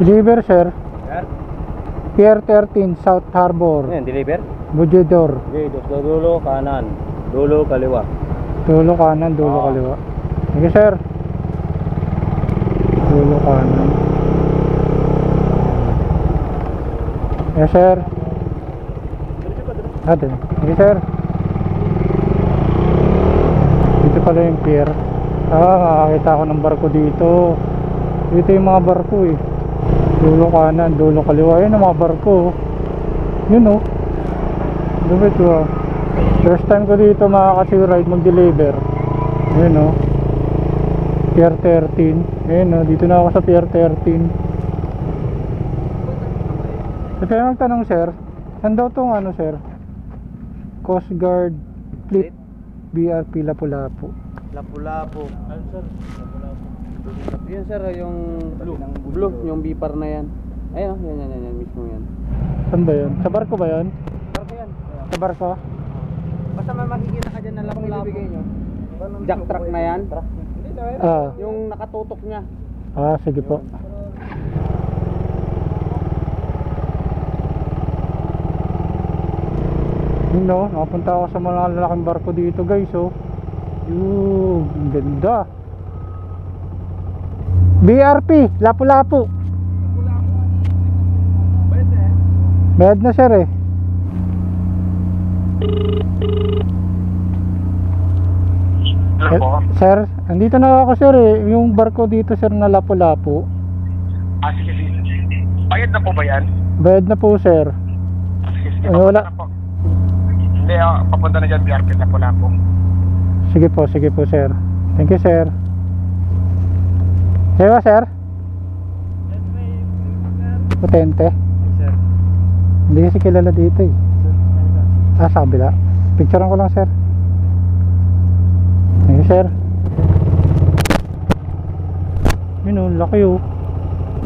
Deliver, sir. Sir? Pier 13, South Harbor. Ayan, deliver? Bujidor. Okay, dulo kanan, dulo kaliwa. Dulo kanan, dulo kaliwa. Sige, sir. Dulo kanan. Yes, sir. Atin. Sige, sir. Dito pala yung pier. Makakita ako ng barko dito. Dito yung mga barko eh. Dulo kanan, dulo kaliwa. Yun ang mga barko. Yun oh. Lumit ko. First time ko dito makaka-sea ride mag-deliver. Yun oh. Pier 13. Yun oh. Dito na ako sa Pier 13. So kaya magtanong sir, saan daw itong ano sir? Coast Guard Fleet BRP Lapu-Lapu. Lapu-Lapu. Ano sir? Lapu-Lapu. Yan sir, yung blue, yung bipar na yan. Ayun, yan mismo yan. Saan ba yun? Sa barko ba yun? Barko yan. Sa barko? Basta may makikita ka dyan na Lapu-Lapu. Jack truck na yan. Yung nakatutok niya. Sige po. Yun no, nakapunta ako sa mga lalaking barko dito guys oh. Yung ganda. BRP, Lapu-Lapu. Bayad na sir eh. Sir, andito na ako sir eh. Yung barko dito sir na Lapu-Lapu. Sige. Bayad na po ba yan? Bayad na po sir. Sige, Wala. na po. Hindi, papunta na dyan, BRP na po lang po. Sige po sir. Thank you sir. Diba sir? Potente. Sir. Hindi kasi kilala dito eh. Sa kabila. Picturean ko lang sir. Thank you sir. Yun o, laki o.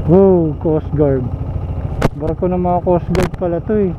Wow, Coast Guard. Barko ng mga Coast Guard pala to eh.